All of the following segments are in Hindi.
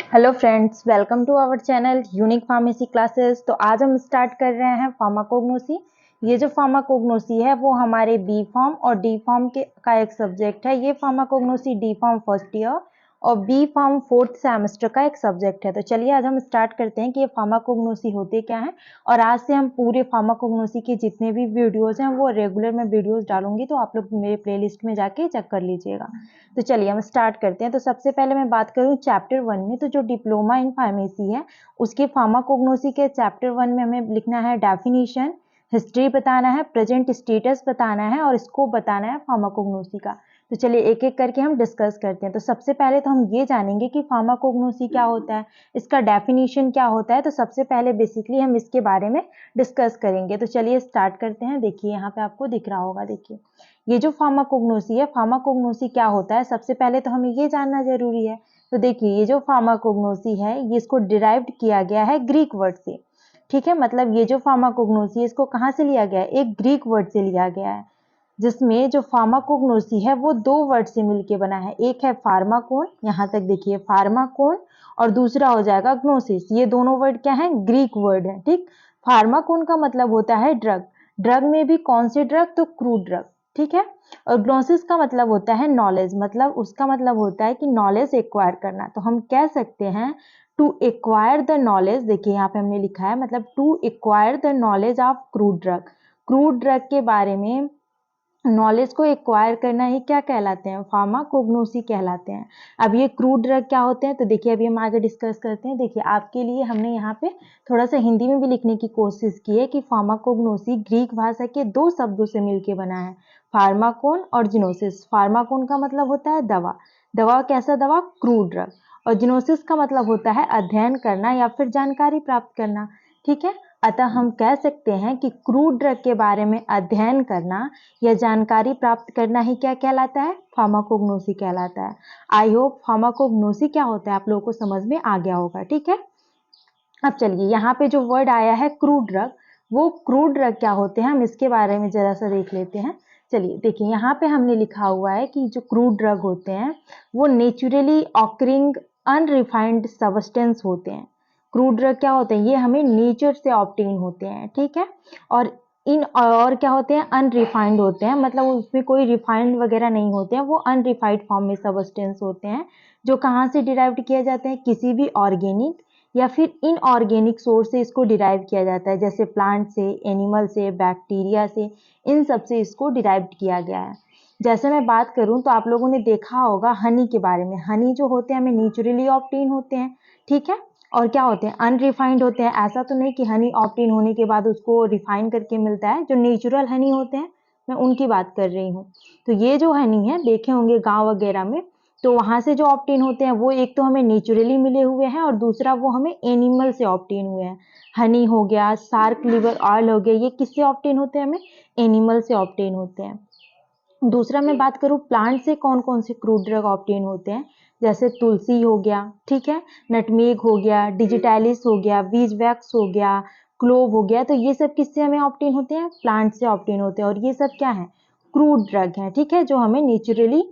Hello friends, welcome to our channel unique pharmacy classes. तो आज हम स्टार्ट कर रहे हैं फार्माकोग्नोसी। ये जो फार्माकोग्नोसी है वो हमारे बी फार्म और डी फार्म के का एक सब्जेक्ट है। ये pharmacognosy D pharm first year और बी फार्म फोर्थ सेमेस्टर का एक सब्जेक्ट है। तो चलिए आज हम स्टार्ट करते हैं कि ये फार्माकोग्नोसी होते क्या हैं। और आज से हम पूरे फार्माकोग्नोसी के जितने भी वीडियोज़ हैं वो रेगुलर मैं वीडियोज़ डालूंगी, तो आप लोग मेरे प्लेलिस्ट में जाके चेक कर लीजिएगा। तो चलिए हम स्टार्ट करते हैं। तो सबसे पहले मैं बात करूं चैप्टर 1 में, तो जो डिप्लोमा इन फार्मेसी है उसके फार्माकोग्नोसी के चैप्टर 1 में हमें लिखना है डेफिनेशन, हिस्ट्री बताना है, प्रेजेंट स्टेटस बताना है और स्कोप बताना है फार्माकोग्नोसी का। तो चलिए एक एक करके हम डिस्कस करते हैं। तो सबसे पहले तो हम ये जानेंगे कि फार्माकोग्नोसी क्या होता है, इसका डेफिनेशन क्या होता है। तो सबसे पहले बेसिकली हम इसके बारे में डिस्कस करेंगे। तो चलिए स्टार्ट करते हैं। देखिए यहाँ पे आपको दिख रहा होगा, देखिए ये जो फार्माकोग्नोसी है, फार्माकोग्नोसी क्या होता है सबसे पहले तो हमें ये जानना जरूरी है। तो देखिए ये जो फार्माकोग्नोसी है ये इसको डिराइव्ड किया गया है ग्रीक वर्ड से। ठीक है, मतलब ये जो फार्माकोग्नोसी है इसको कहाँ से लिया गया है, एक ग्रीक वर्ड से लिया गया है, जिसमें जो फार्माकोग्नोसी है वो दो वर्ड से मिलके बना है। एक है फार्माकोन, यहाँ तक देखिए फार्माकोन, और दूसरा हो जाएगा ग्नोसिस। ये दोनों वर्ड क्या है, ग्रीक वर्ड है। ठीक, फार्माकोन का मतलब होता है ड्रग, ड्रग में भी कौन से ड्रग, तो क्रूड ड्रग। ठीक है, और ग्नोसिस का मतलब होता है नॉलेज, मतलब उसका मतलब होता है कि नॉलेज एक्वायर करना। तो हम कह सकते हैं टू एक्वायर द नॉलेज, देखिए यहाँ पे हमने लिखा है मतलब to acquire the knowledge of crude drug. Crude drug के बारे में नॉलेज को एक्वायर करना ही क्या कहलाते हैं, फार्माकोग्नोसी कहलाते हैं। अब ये क्रूड ड्रग क्या होते हैं, तो देखिए अभी हम आगे डिस्कस करते हैं। देखिए आपके लिए हमने यहाँ पे थोड़ा सा हिंदी में भी लिखने की कोशिश की है कि फार्माकोग्नोसी ग्रीक भाषा के दो शब्दों से मिलकर बना है, फार्माकोन और जिनोसिस। फार्माकोन का मतलब होता है दवा, दवा कैसा दवा, क्रूड ड्रग, और जिनोसिस का मतलब होता है अध्ययन करना या फिर जानकारी प्राप्त करना। ठीक है, अतः हम कह सकते हैं कि क्रूड ड्रग के बारे में अध्ययन करना या जानकारी प्राप्त करना ही क्या कहलाता है, फार्माकोग्नोसी कहलाता है। आई होप फार्माकोग्नोसी क्या होता है आप लोगों को समझ में आ गया होगा। ठीक है, अब चलिए यहाँ पे जो वर्ड आया है क्रूड ड्रग, वो क्रूड ड्रग क्या होते हैं हम इसके बारे में जरा सा देख लेते हैं। चलिए देखिए यहाँ पे हमने लिखा हुआ है कि जो क्रूड ड्रग होते हैं वो नेचुरली ऑकरिंग अनरिफाइंड सब्सटेंस होते हैं। क्रूड ड्रग क्या होते हैं, ये हमें नेचर से ऑब्टेन होते हैं। ठीक है, और इन और क्या होते हैं, अनरिफाइंड होते हैं, मतलब उसमें कोई रिफाइंड वगैरह नहीं होते हैं, वो अनरिफाइंड फॉर्म में सब्सटेंस होते हैं जो कहाँ से डिराइव्ड किया जाते हैं, किसी भी ऑर्गेनिक या फिर इनऑर्गेनिक सोर्स से इसको डिराइव किया जाता है, जैसे प्लांट से, एनिमल से, बैक्टीरिया से, इन सब से इसको डिराइव किया गया है। जैसे मैं बात करूं तो आप लोगों ने देखा होगा हनी के बारे में, हनी जो होते हैं हमें नेचुरली ऑब्टेन होते हैं। ठीक है, और क्या होते हैं, अनरिफाइंड होते हैं। ऐसा तो नहीं कि हनी ऑब्टेन होने के बाद उसको रिफाइन करके मिलता है, जो नेचुरल हनी होते हैं मैं उनकी बात कर रही हूँ। तो ये जो हनी है देखे होंगे गाँव वगैरह में, तो वहां से जो ऑब्टेन होते हैं वो एक तो हमें नेचुरली मिले हुए हैं और दूसरा वो हमें एनिमल से ऑब्टेन हुए हैं। हनी हो गया, शार्क लिवर ऑयल हो गया, ये किससे ऑब्टेन होते हैं, हमें एनिमल से ऑब्टेन होते हैं। दूसरा मैं बात करूं प्लांट से कौन कौन से क्रूड ड्रग ऑब्टेन होते हैं, जैसे तुलसी हो गया, ठीक है, नटमेग हो गया, डिजिटैलिस हो गया, बीज वैक्स हो गया, क्लोव हो गया। तो ये सब किससे हमें ऑब्टेन होते हैं, प्लांट से ऑब्टेन होते हैं, और ये सब क्या है, क्रूड ड्रग हैं। ठीक है, जो हमें नेचुरली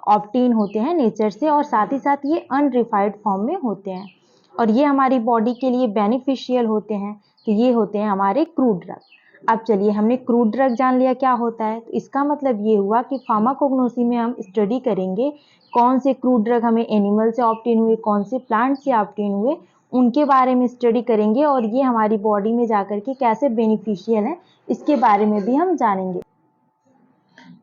ऑब्टेन होते हैं नेचर से, और साथ ही साथ ये अनरिफाइंड फॉर्म में होते हैं और ये हमारी बॉडी के लिए बेनिफिशियल होते हैं। तो ये होते हैं हमारे क्रूड ड्रग। अब चलिए हमने क्रूड ड्रग जान लिया क्या होता है, तो इसका मतलब ये हुआ कि फार्माकोग्नोसी में हम स्टडी करेंगे कौन से क्रूड ड्रग हमें एनिमल से ऑब्टेन हुए, कौन से प्लांट से ऑब्टेन हुए, उनके बारे में स्टडी करेंगे और ये हमारी बॉडी में जाकर के कैसे बेनिफिशियल है इसके बारे में भी हम जानेंगे।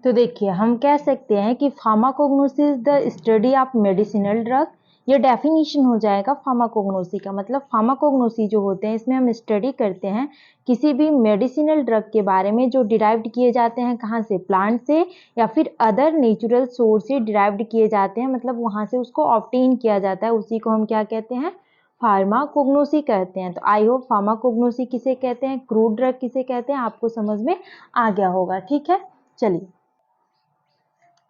तो देखिए हम कह सकते हैं कि pharmacognosy is the study of medicinal drug. ये डेफिनेशन हो जाएगा फार्माकोग्नोसी का, मतलब फार्माकोग्नोसी जो होते हैं इसमें हम स्टडी करते हैं किसी भी मेडिसिनल ड्रग के बारे में जो डिराइव्ड किए जाते हैं कहाँ से, प्लांट से या फिर अदर नेचुरल सोर्स से डिराइव्ड किए जाते हैं, मतलब वहाँ से उसको ऑब्टेन किया जाता है, उसी को हम क्या कहते हैं, फार्माकोग्नोसी कहते हैं। तो आई होप फार्माकोग्नोसी किसे कहते हैं, क्रूड ड्रग किसे कहते हैं, आपको समझ में आ गया होगा। ठीक है, चलिए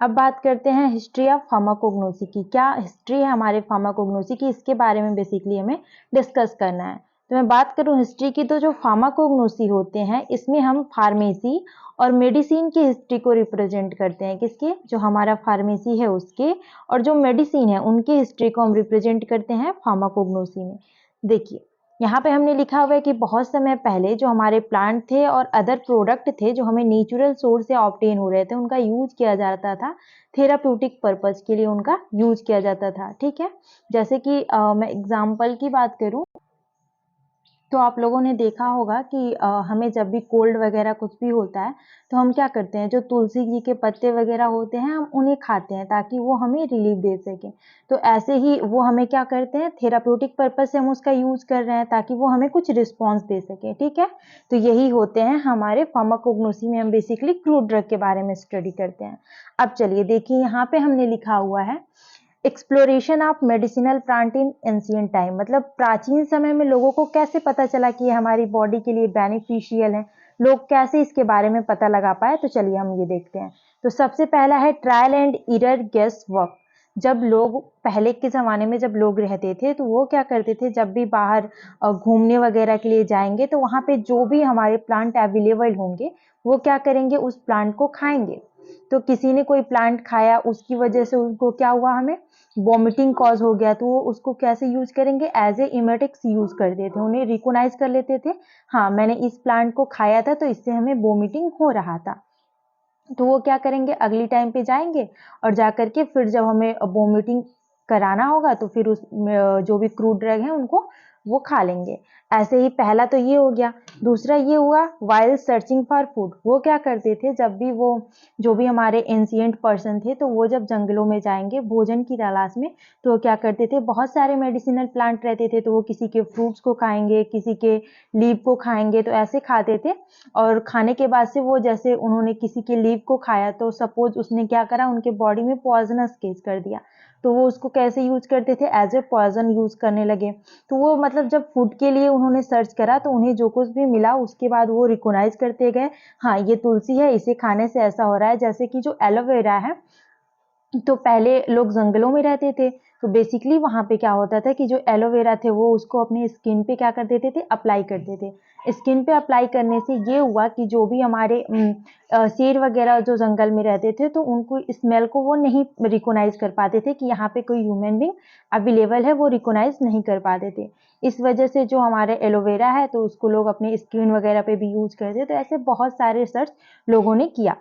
अब बात करते हैं हिस्ट्री ऑफ फार्माकोग्नोसी की। क्या हिस्ट्री है हमारे फार्माकोग्नोसी की, इसके बारे में बेसिकली हमें डिस्कस करना है। तो मैं बात करूं हिस्ट्री की, तो जो फार्माकोग्नोसी होते हैं इसमें हम फार्मेसी और मेडिसिन की हिस्ट्री को रिप्रेजेंट करते हैं। किसके? जो हमारा फार्मेसी है उसके, और जो मेडिसिन है उनके हिस्ट्री को हम रिप्रेजेंट करते हैं फार्माकोग्नोसी में। देखिए यहाँ पे हमने लिखा हुआ है कि बहुत समय पहले जो हमारे प्लांट थे और अदर प्रोडक्ट थे जो हमें नेचुरल सोर्स से ऑब्टेन हो रहे थे, उनका यूज किया जाता था, थेराप्यूटिक पर्पज के लिए उनका यूज किया जाता था। ठीक है, जैसे कि मैं एग्जाम्पल की बात करूं तो आप लोगों ने देखा होगा कि हमें जब भी कोल्ड वगैरह कुछ भी होता है तो हम क्या करते हैं, जो तुलसी जी के पत्ते वगैरह होते हैं हम उन्हें खाते हैं ताकि वो हमें रिलीफ दे सके। तो ऐसे ही वो हमें क्या करते हैं, थेराप्यूटिक पर्पज से हम उसका यूज कर रहे हैं ताकि वो हमें कुछ रिस्पॉन्स दे सके। ठीक है, तो यही होते हैं हमारे फार्माकोग्नोसी में, हम बेसिकली क्रूड ड्रग के बारे में स्टडी करते हैं। अब चलिए देखिए यहाँ पे हमने लिखा हुआ है exploration of medicinal plant in ancient time, मतलब प्राचीन समय में लोगों को कैसे पता चला कि ये हमारी बॉडी के लिए बेनिफिशियल है, लोग कैसे इसके बारे में पता लगा पाए। तो चलिए हम ये देखते हैं। तो सबसे पहला है trial and error guess work. जब लोग पहले के ज़माने में जब लोग रहते थे तो वो क्या करते थे, जब भी बाहर घूमने वगैरह के लिए जाएंगे तो वहाँ पे जो भी हमारे प्लांट अवेलेबल होंगे वो क्या करेंगे, उस प्लांट को खाएंगे। तो किसी ने कोई प्लांट खाया, उसकी वजह से उनको क्या हुआ, हमें वॉमिटिंग कॉज हो गया, तो वो उसको कैसे यूज करेंगे, एज ए इमेटिक्स यूज करते थे, उन्हें रिकोनाइज कर लेते थे, हाँ मैंने इस प्लांट को खाया था तो इससे हमें वॉमिटिंग हो रहा था। तो वो क्या करेंगे, अगली टाइम पे जाएंगे और जाकर के फिर जब हमें वॉमिटिंग कराना होगा तो फिर उस जो भी क्रूड ड्रग है उनको वो खा लेंगे। ऐसे ही पहला तो ये हो गया। दूसरा ये हुआ वाइल सर्चिंग फॉर फूड। वो क्या करते थे, जब भी वो जो भी हमारे एंशिएंट पर्सन थे तो वो जब जंगलों में जाएंगे भोजन की तलाश में, तो वो क्या करते थे, बहुत सारे मेडिसिनल प्लांट रहते थे तो वो किसी के फ्रूट्स को खाएंगे, किसी के लीव को खाएंगे, तो ऐसे खाते थे। और खाने के बाद से वो, जैसे उन्होंने किसी के लीव को खाया तो सपोज उसने क्या करा, उनके बॉडी में पॉइजनस केस कर दिया, तो वो उसको कैसे यूज करते थे, एज ए पॉइजन यूज करने लगे। तो वो मतलब जब फूड के लिए उन्होंने सर्च करा तो उन्हें जो कुछ भी मिला उसके बाद वो रिकॉग्नाइज करते गए, हाँ ये तुलसी है, इसे खाने से ऐसा हो रहा है। जैसे कि जो एलोवेरा है, तो पहले लोग जंगलों में रहते थे तो बेसिकली वहां पे क्या होता था कि जो एलोवेरा थे वो उसको अपने स्किन पे क्या कर देते थे, अप्लाई करते थे। स्किन पे अप्लाई करने से ये हुआ कि जो भी हमारे शेर वगैरह जो जंगल में रहते थे तो उनको स्मेल को वो नहीं रिकॉग्नाइज कर पाते थे कि यहाँ पे कोई ह्यूमन बींग अवेलेबल है, वो रिकॉग्नाइज नहीं कर पाते थे। इस वजह से जो हमारे एलोवेरा है तो उसको लोग अपने स्किन वगैरह पे भी यूज करते, तो ऐसे बहुत सारे रिसर्च लोगों ने किया।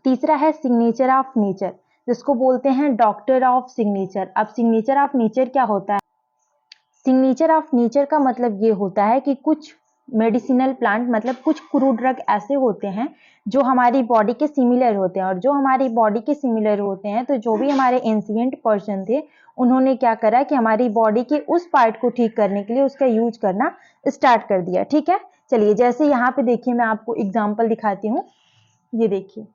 तीसरा है सिग्नेचर ऑफ नेचर, जिसको बोलते हैं डॉक्टर ऑफ सिग्नेचर। अब सिग्नेचर ऑफ नेचर क्या होता है, सिग्नेचर ऑफ नेचर का मतलब ये होता है कि कुछ मेडिसिनल प्लांट, मतलब कुछ क्रूड ड्रग ऐसे होते हैं जो हमारी बॉडी के सिमिलर होते हैं, और जो हमारी बॉडी के सिमिलर होते हैं तो जो भी हमारे एंशिएंट पर्सन थे उन्होंने क्या करा कि हमारी बॉडी के उस पार्ट को ठीक करने के लिए उसका यूज करना स्टार्ट कर दिया। ठीक है, चलिए जैसे यहाँ पे देखिए मैं आपको एग्जाम्पल दिखाती हूँ। ये देखिए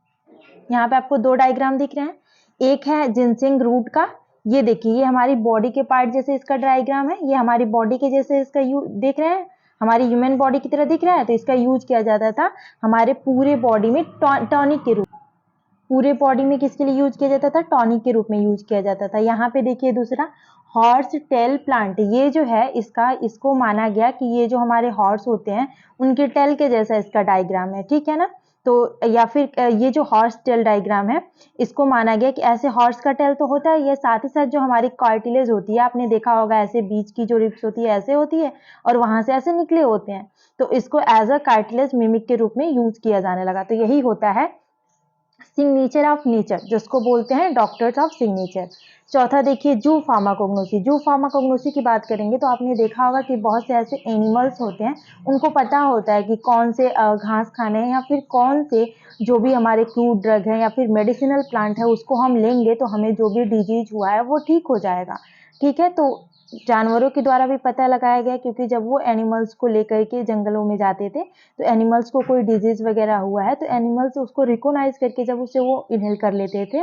यहाँ पे आपको दो डायग्राम दिख रहे हैं, एक है जिनसिंग रूट का, ये देखिए ये हमारी बॉडी के पार्ट जैसे इसका डायग्राम है, ये हमारी बॉडी के जैसे इसका देख रहे हैं, हमारी ह्यूमन बॉडी की तरह दिख रहा है। तो इसका यूज किया जाता था हमारे पूरे बॉडी में टॉनिक के रूप, पूरे बॉडी में किसके लिए यूज किया जाता था, टॉनिक के रूप में यूज किया जाता था। यहाँ पे देखिए दूसरा हॉर्स टेल प्लांट, ये जो है इसको माना गया कि ये जो हमारे हॉर्स होते हैं उनके टेल के जैसा इसका डायग्राम है, ठीक है ना। तो या फिर ये जो हॉर्स टेल डायग्राम है इसको माना गया कि ऐसे हॉर्स का टेल तो होता है, ये साथ ही साथ जो हमारी कार्टिलेज होती है, आपने देखा होगा ऐसे बीच की जो रिब्स होती है ऐसे होती है और वहां से ऐसे निकले होते हैं, तो इसको एज अ कार्टिलेज मिमिक के रूप में यूज किया जाने लगा। तो यही होता है सिग्नेचर ऑफ नेचर, जिसको बोलते हैं डॉक्टर्स ऑफ सिग्नेचर। चौथा देखिए जू फार्माकोग्नोसी। जू फार्माकोग्नोसी की बात करेंगे तो आपने देखा होगा कि बहुत से ऐसे एनिमल्स होते हैं, उनको पता होता है कि कौन से घास खाने हैं या फिर कौन से जो भी हमारे क्रूड ड्रग है या फिर मेडिसिनल प्लांट है उसको हम लेंगे तो हमें जो भी डिजीज हुआ है वो ठीक हो जाएगा। ठीक है, तो जानवरों के द्वारा भी पता लगाया गया, क्योंकि जब वो एनिमल्स को लेकर के जंगलों में जाते थे तो एनिमल्स को कोई डिजीज वगैरह हुआ है तो एनिमल्स उसको रिकॉग्नाइज करके जब उसे वो इनहेल कर लेते थे,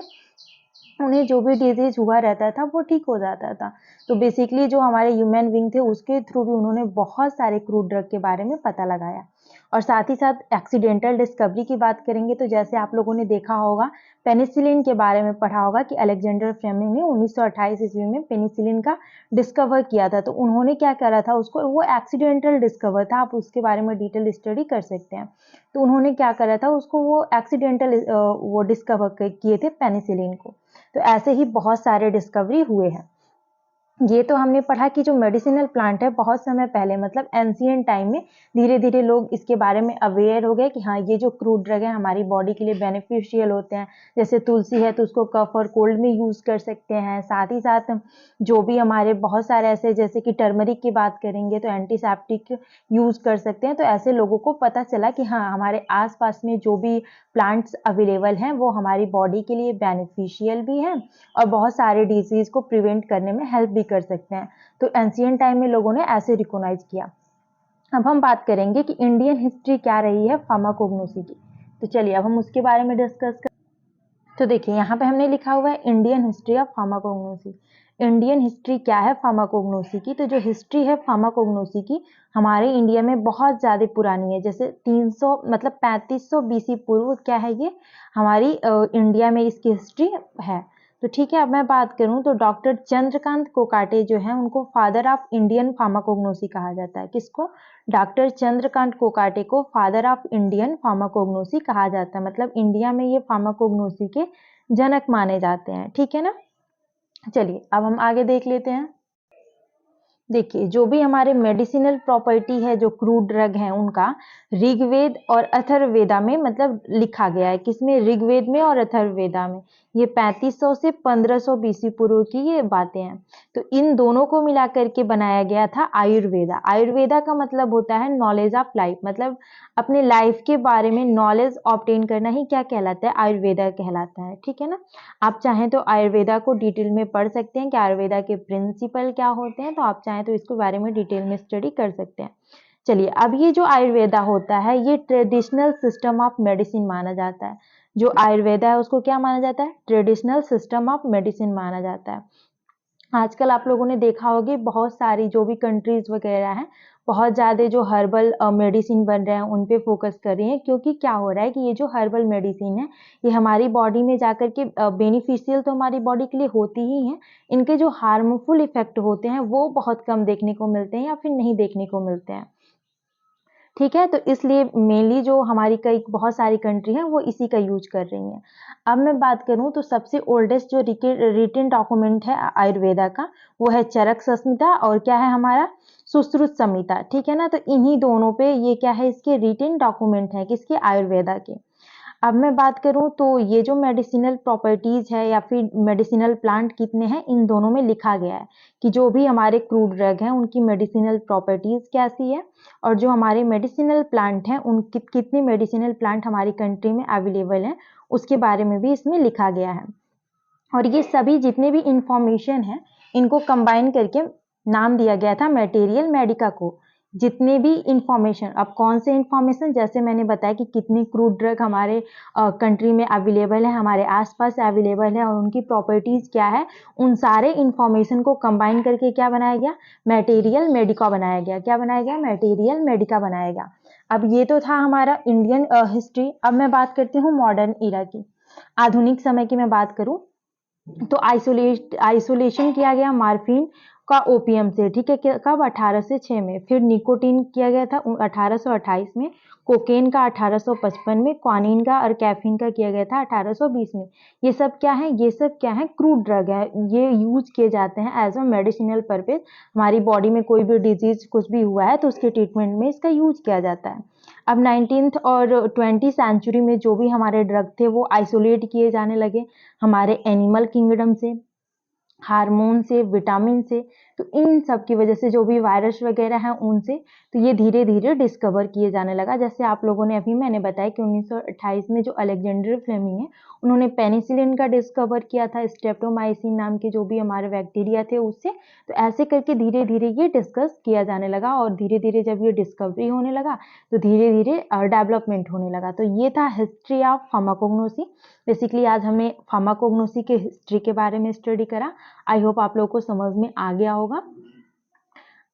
उन्हें जो भी डिजीज हुआ रहता था वो ठीक हो जाता था। तो बेसिकली जो हमारे ह्यूमन बींग थे उसके थ्रू भी उन्होंने बहुत सारे क्रूड ड्रग के बारे में पता लगाया। और साथ ही साथ एक्सीडेंटल डिस्कवरी की बात करेंगे तो जैसे आप लोगों ने देखा होगा, पेनिसिलिन के बारे में पढ़ा होगा कि अलेक्जेंडर फ्लेमिंग ने 1928 ईस्वी में पेनिसिलिन का डिस्कवर किया था। तो उन्होंने क्या करा था, उसको वो एक्सीडेंटल डिस्कवर था, आप उसके बारे में डिटेल स्टडी कर सकते हैं। तो उन्होंने क्या करा था, उसको वो एक्सीडेंटल वो डिस्कवर किए थे पेनिसिलिन को। तो ऐसे ही बहुत सारे डिस्कवरी हुए हैं। ये तो हमने पढ़ा कि जो मेडिसिनल प्लांट है बहुत समय पहले मतलब एंशिएंट टाइम में धीरे धीरे लोग इसके बारे में अवेयर हो गए कि हाँ ये जो क्रूड ड्रग है हमारी बॉडी के लिए बेनिफिशियल होते हैं। जैसे तुलसी है तो उसको कफ और कोल्ड में यूज कर सकते हैं। साथ ही साथ जो भी हमारे बहुत सारे ऐसे जैसे कि टर्मरिक की बात करेंगे तो एंटीसेप्टिक यूज कर सकते हैं। तो ऐसे लोगों को पता चला कि हाँ हमारे आसपास में जो भी प्लांट्स अवेलेबल हैं वो हमारी बॉडी के लिए बेनिफिशियल भी हैं और बहुत सारे डिजीज को प्रिवेंट करने में हेल्प भी कर सकते हैं। तो एंशिएंट टाइम में लोगों ने ऐसे रिकॉग्नाइज किया। अब हम बात करेंगे कि इंडियन हिस्ट्री क्या रही है फार्माकोग्नोसी की। तो चलिए अब हम उसके बारे में डिस्कस कर। तो देखिए यहाँ पे हमने लिखा हुआ है Indian history of pharmacognosy. Indian history क्या है फार्माकोग्नोसी की, तो जो हिस्ट्री है फार्माकोग्नोसी की हमारे इंडिया में बहुत ज़्यादा पुरानी है। जैसे 300 मतलब 3500 बीसी पूर्व क्या है ये हमारी इंडिया में इसकी हिस्ट्री है। तो ठीक है, अब मैं बात करूं तो डॉक्टर चंद्रकांत कोकाटे जो हैं उनको फादर ऑफ इंडियन फार्माकोग्नोसी कहा जाता है। किसको? डॉक्टर चंद्रकांत कोकाटे को फादर ऑफ इंडियन फार्माकोग्नोसी कहा जाता है। मतलब इंडिया में ये फार्माकोग्नोसी के जनक माने जाते हैं। ठीक है ना। चलिए अब हम आगे देख लेते हैं। देखिए जो भी हमारे मेडिसिनल प्रॉपर्टी है जो क्रूड ड्रग है उनका ऋग्वेद और अथर्ववेदा में मतलब लिखा गया है। किसमें? ऋग्वेद में और अथर्ववेदा में। ये 3500 से 1500 बीसी पूर्व की ये बातें हैं। तो इन दोनों को मिला करके बनाया गया था आयुर्वेदा। आयुर्वेदा का मतलब होता है नॉलेज ऑफ लाइफ, मतलब अपने लाइफ के बारे में नॉलेज ऑब्टेन करना ही क्या कहलाता है? आयुर्वेदा कहलाता है। ठीक है ना। आप चाहें तो आयुर्वेदा को डिटेल में पढ़ सकते हैं कि आयुर्वेदा के प्रिंसिपल क्या होते हैं। तो आप चाहें तो इसके बारे में डिटेल में स्टडी कर सकते हैं। चलिए अब ये जो आयुर्वेदा होता है ये ट्रेडिशनल सिस्टम ऑफ मेडिसिन माना जाता है। जो आयुर्वेदा है उसको क्या माना जाता है? ट्रेडिशनल सिस्टम ऑफ मेडिसिन माना जाता है। आजकल आप लोगों ने देखा होगा बहुत सारी जो भी कंट्रीज वगैरह हैं बहुत ज़्यादा जो हर्बल मेडिसिन बन रहे हैं उन पे फोकस कर रही हैं। क्योंकि क्या हो रहा है कि ये जो हर्बल मेडिसिन है ये हमारी बॉडी में जाकर के बेनिफिशियल तो हमारी बॉडी के लिए होती ही हैं। इनके जो हार्मफुल इफेक्ट होते हैं वो बहुत कम देखने को मिलते हैं या फिर नहीं देखने को मिलते हैं। ठीक है, तो इसलिए मेनली जो हमारी कई बहुत सारी कंट्री हैं वो इसी का यूज कर रही हैं। अब मैं बात करूं तो सबसे ओल्डेस्ट जो रिटन डॉक्यूमेंट है आयुर्वेदा का वो है चरक संहिता और क्या है हमारा सुश्रुत संहिता। ठीक है ना। तो इन्हीं दोनों पे ये क्या है इसके रिटन डॉक्यूमेंट है किसके? आयुर्वेदा के। अब मैं बात करूं तो ये जो मेडिसिनल प्रॉपर्टीज है या फिर मेडिसिनल प्लांट कितने हैं इन दोनों में लिखा गया है कि जो भी हमारे क्रूड ड्रग हैं उनकी मेडिसिनल प्रॉपर्टीज कैसी है और जो हमारे मेडिसिनल प्लांट हैं उन कितने मेडिसिनल प्लांट हमारी कंट्री में अवेलेबल हैं उसके बारे में भी इसमें लिखा गया है। और ये सभी जितने भी इंफॉर्मेशन है इनको कंबाइन करके नाम दिया गया था मटेरियल मेडिका को। जितने भी इंफॉर्मेशन, अब कौन से इंफॉर्मेशन, जैसे मैंने बताया कि कितनी क्रूड ड्रग हमारे कंट्री में अवेलेबल है, हमारे आसपास अवेलेबल है और उनकी प्रॉपर्टीज क्या है, उन सारे इंफॉर्मेशन को कंबाइन करके क्या बनाया गया? मटेरियल मेडिका बनाया गया। क्या बनाया गया? मटेरियल मेडिका बनाया गया। अब ये तो था हमारा इंडियन हिस्ट्री। अब मैं बात करती हूँ मॉडर्न इरा की, आधुनिक समय की मैं बात करूं तो आइसोलेशन किया गया मार्फिन का ओपियम से। ठीक है, कब? 1806 में। फिर निकोटीन किया गया था 1828 में। कोकेन का 1855 में। क्वानिन का और कैफीन का किया गया था 1820 में। ये सब क्या है? ये सब क्या है? क्रूड ड्रग है। ये यूज किए जाते हैं एज अ मेडिसिनल पर्पज। हमारी बॉडी में कोई भी डिजीज कुछ भी हुआ है तो उसके ट्रीटमेंट में इसका यूज किया जाता है। अब 19th और 20th सेंचुरी में जो भी हमारे ड्रग थे वो आइसोलेट किए जाने लगे हमारे एनिमल किंगडम से, हार्मोन से, विटामिन से। तो इन सब की वजह से जो भी वायरस वगैरह हैं उनसे तो ये धीरे धीरे डिस्कवर किए जाने लगा। जैसे आप लोगों ने अभी मैंने बताया कि 1928 में जो अलेक्जेंडर फ्लेमिंग है उन्होंने पेनिसिलिन का डिस्कवर किया था स्ट्रेप्टोमाइसिन नाम के जो भी हमारे बैक्टीरिया थे उससे। तो ऐसे करके धीरे धीरे ये डिस्कस किया जाने लगा और धीरे धीरे जब ये डिस्कवरी होने लगा तो धीरे धीरे डेवलपमेंट होने लगा। तो ये था हिस्ट्री ऑफ फार्माकोग्नोसी। बेसिकली आज हमें फार्माकोग्नोसी के हिस्ट्री के बारे में स्टडी करा। आई होप आप लोगों को समझ में आ गया होगा।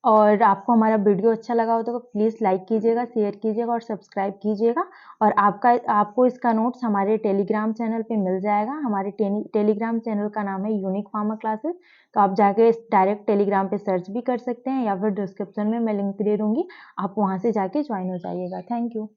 और आपको हमारा वीडियो अच्छा लगा हो तो प्लीज़ लाइक कीजिएगा, शेयर कीजिएगा और सब्सक्राइब कीजिएगा। और आपको इसका नोट्स हमारे टेलीग्राम चैनल पे मिल जाएगा। हमारे टेलीग्राम चैनल का नाम है यूनिक फार्मा क्लासेस। तो आप जाके डायरेक्ट टेलीग्राम पे सर्च भी कर सकते हैं या फिर डिस्क्रिप्शन में मैं लिंक दे दूँगी, आप वहाँ से जाके ज्वाइन हो जाइएगा। Thank you.